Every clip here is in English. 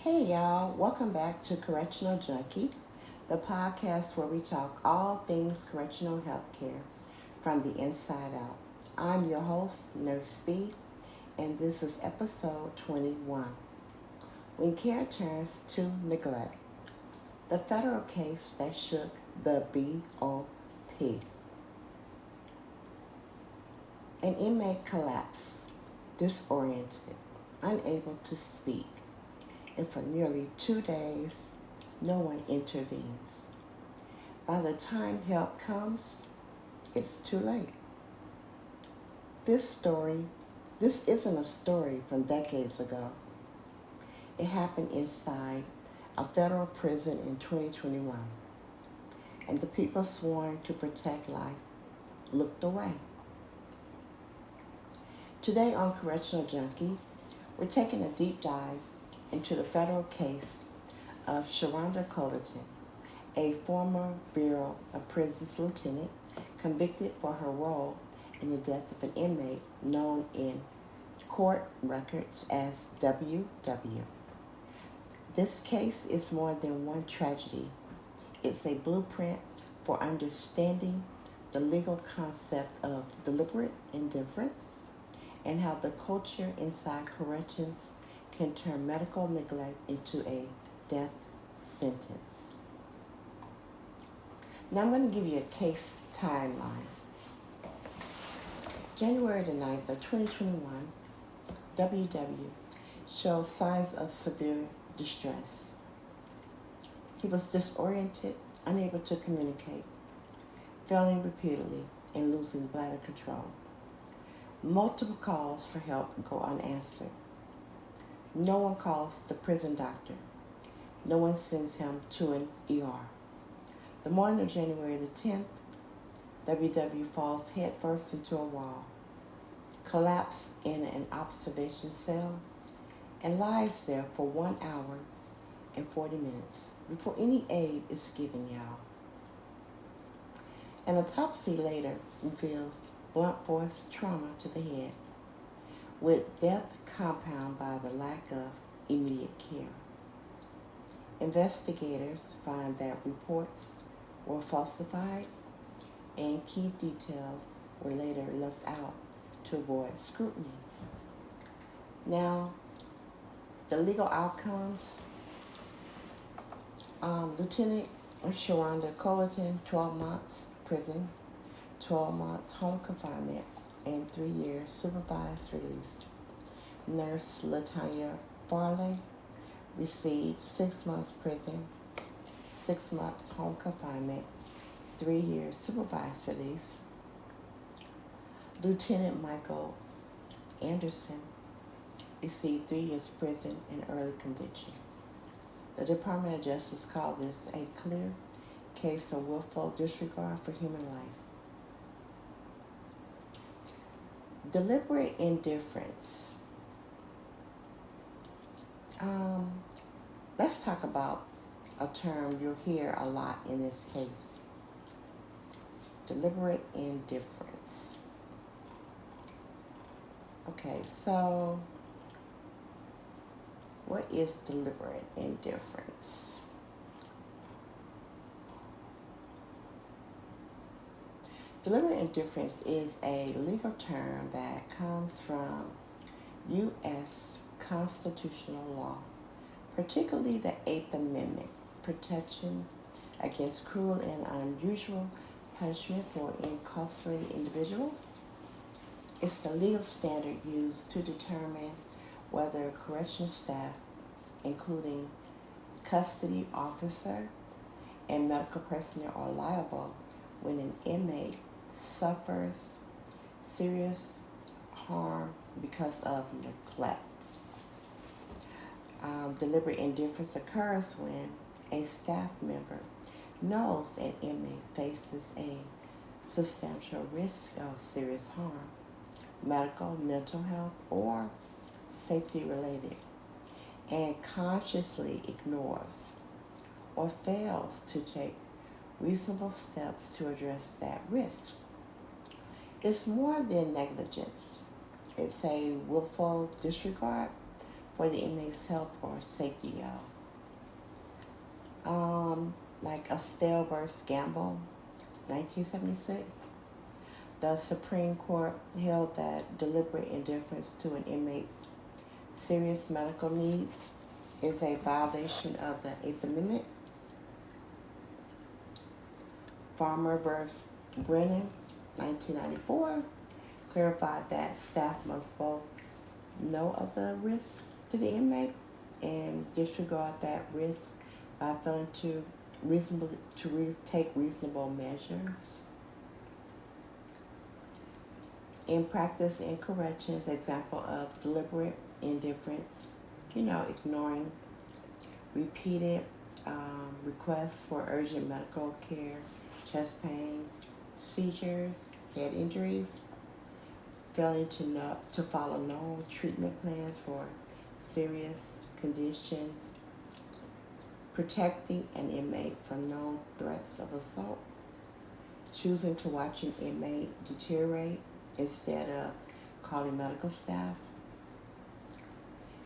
Hey y'all, welcome back to Correctional Junkie, the podcast where we talk all things correctional healthcare from the inside out. I'm your host, Nurse B, and this is episode 21. When care turns to neglect, the federal case that shook the BOP. An inmate collapsed, disoriented, unable to speak, and for nearly 2 days, no one intervenes. By the time help comes, it's too late. This isn't a story from decades ago. It happened inside a federal prison in 2021, and the people sworn to protect life looked away. Today on Correctional Junkie, we're taking a deep dive into the federal case of Sharonda Colleton, a former Bureau of Prisons lieutenant convicted for her role in the death of an inmate known in court records as WW. This case is more than one tragedy. It's a blueprint for understanding the legal concept of deliberate indifference and how the culture inside corrections can turn medical neglect into a death sentence. Now I'm going to give you a case timeline. January the 9th of 2021, WW showed signs of severe distress. He was disoriented, unable to communicate, failing repeatedly, and losing bladder control. Multiple calls for help go unanswered. No one calls the prison doctor. No one sends him to an ER. The morning of January the 10th, WW falls headfirst into a wall, collapses in an observation cell, and lies there for 1 hour and 40 minutes before any aid is given, y'all. An autopsy later reveals blunt force trauma to the head, with death compounded by the lack of immediate care. Investigators find that reports were falsified and key details were later left out to avoid scrutiny. Now, the legal outcomes. Lieutenant Sharonda Colleton, 12 months prison, 12 months home confinement, and 3 years supervised release. Nurse LaTanya Farley received 6 months prison, 6 months home confinement, 3 years supervised release. Lieutenant Michael Anderson received 3 years prison and early conviction. The Department of Justice called this a clear case of willful disregard for human life. Deliberate indifference. Let's talk about a term you'll hear a lot in this case. Deliberate indifference. Okay, so what is deliberate indifference? Deliberate indifference is a legal term that comes from U.S. constitutional law, particularly the Eighth Amendment, protection against cruel and unusual punishment for incarcerated individuals. It's the legal standard used to determine whether correctional staff, including custody officer and medical personnel, are liable when an inmate suffers serious harm because of neglect. Deliberate indifference occurs when a staff member knows an inmate faces a substantial risk of serious harm, medical, mental health, or safety related, and consciously ignores or fails to take reasonable steps to address that risk. It's more than negligence. It's a willful disregard for the inmate's health or safety, y'all. Like Estelle versus Gamble, 1976. The Supreme Court held that deliberate indifference to an inmate's serious medical needs is a violation of the Eighth Amendment. Farmer versus Brennan, 1994, clarified that staff must both know of the risk to the inmate and disregard that risk by failing to take reasonable measures. In practice in corrections, example of deliberate indifference, ignoring repeated requests for urgent medical care, chest pains, seizures, head injuries, failing to follow known treatment plans for serious conditions, protecting an inmate from known threats of assault, choosing to watch an inmate deteriorate instead of calling medical staff,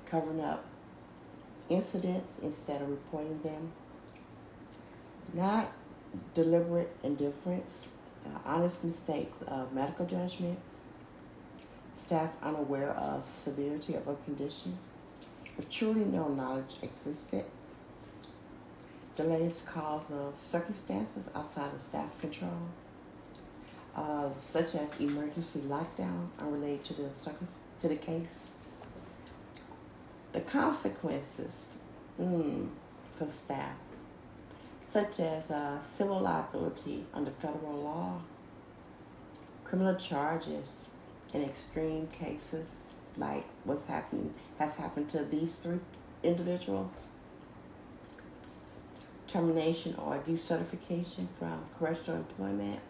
covering up incidents instead of reporting them, not deliberate indifference, honest mistakes of medical judgment, staff unaware of severity of a condition, if truly no knowledge existed, delays cause of circumstances outside of staff control, such as emergency lockdown unrelated to the case. The consequences for staff, such as civil liability under federal law, criminal charges in extreme cases like has happened to these three individuals, termination or decertification from correctional employment,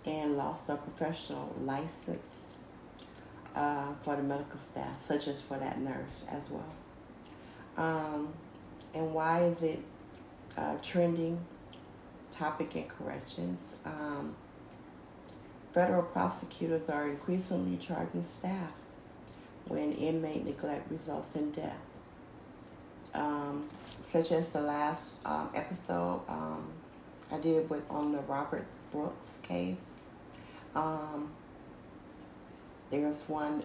and loss of professional license for the medical staff, such as for that nurse as well. And why is it trending topic in corrections? Federal prosecutors are increasingly charging staff when inmate neglect results in death. Such as the last episode I did on the Robert Brooks case. There's one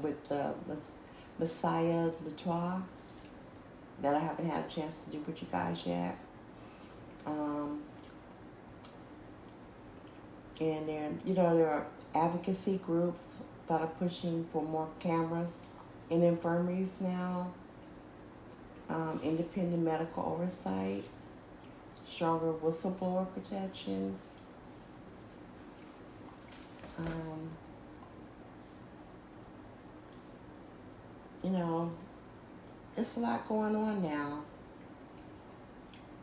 with the Messiah Latour that I haven't had a chance to do with you guys yet. And then, there are advocacy groups that are pushing for more cameras in infirmaries now, independent medical oversight, stronger whistleblower protections. It's a lot going on now.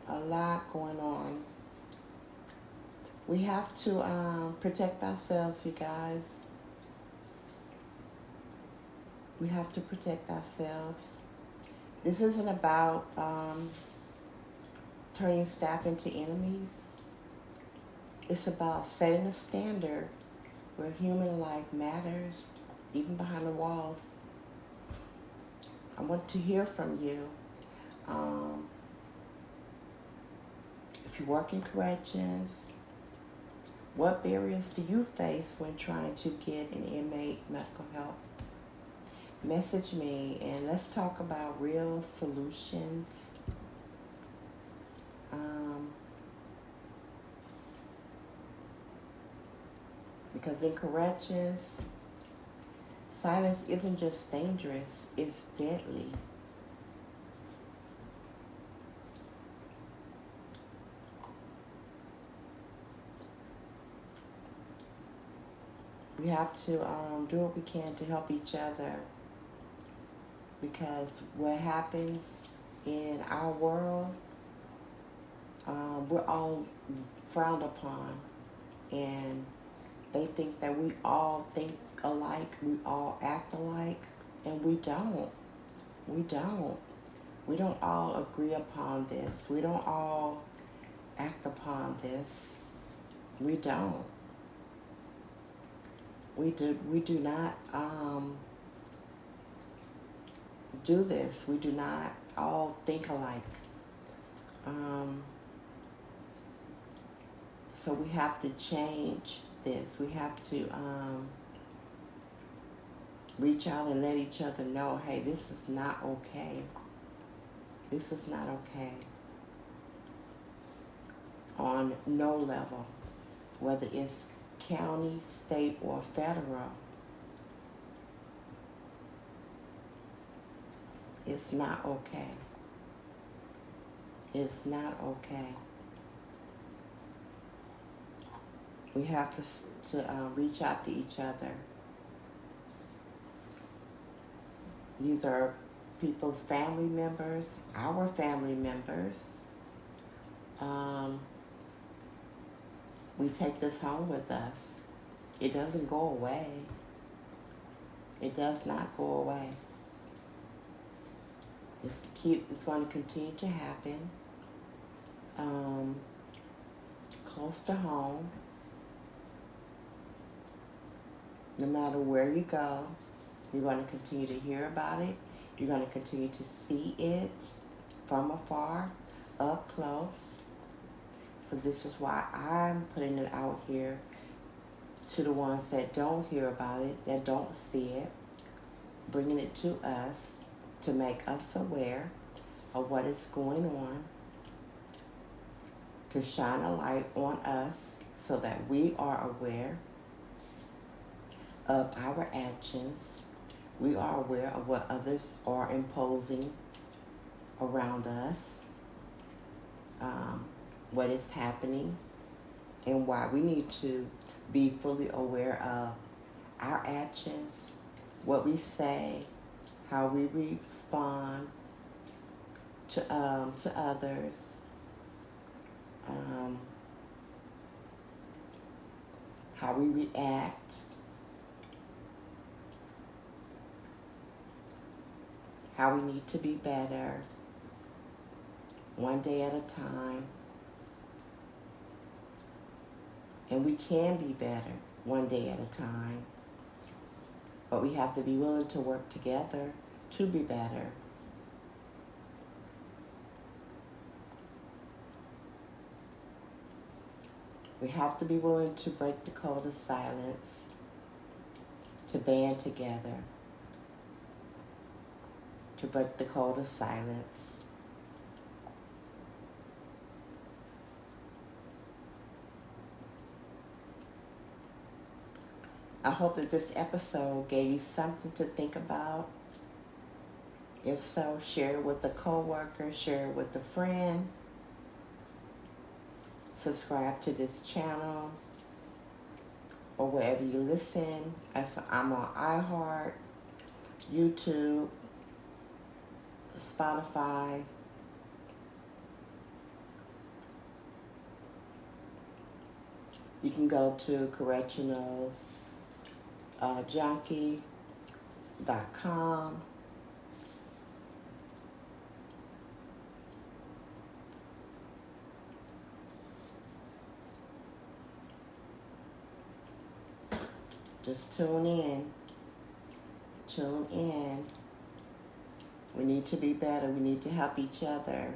A lot going on. We have to protect ourselves, you guys. We have to protect ourselves. This isn't about turning staff into enemies. It's about setting a standard where human life matters, even behind the walls. I want to hear from you. If you work in corrections, what barriers do you face when trying to get an inmate medical help? Message me and let's talk about real solutions. Because in corrections, silence isn't just dangerous, it's deadly. We have to do what we can to help each other, because what happens in our world, we're all frowned upon, and they think that we all think alike, we all act alike, and we don't. We don't. We don't all agree upon this. We don't all act upon this. We don't. We do not do this. We do not all think alike. So we have to change this. We have to reach out and let each other know, hey, this is not okay. This is not okay. On no level, whether it's county, state, or federal, it's not okay. It's not okay. We have to reach out to each other. These are people's family members, our family members. We take this home with us. It doesn't go away. It does not go away. It's going to continue to happen. Close to home. No matter where you go, you're going to continue to hear about it. You're going to continue to see it from afar, up close. So this is why I'm putting it out here to the ones that don't hear about it, that don't see it, bringing it to us to make us aware of what is going on, to shine a light on us so that we are aware of our actions. We are aware of what others are imposing around us, what is happening, and why we need to be fully aware of our actions, what we say, how we respond to others, how we react, how we need to be better, one day at a time. And we can be better one day at a time. But we have to be willing to work together to be better. We have to be willing to break the code of silence, to band together, to break the code of silence. I hope that this episode gave you something to think about. If so, share it with a coworker, share it with a friend. Subscribe to this channel or wherever you listen. I'm on iHeart, YouTube, Spotify. You can go to correctionaljunkie.com. Just tune in. Tune in. We need to be better. We need to help each other.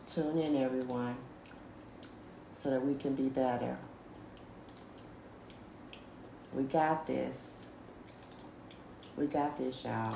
Tune in, everyone, so that we can be better. We got this. We got this, y'all.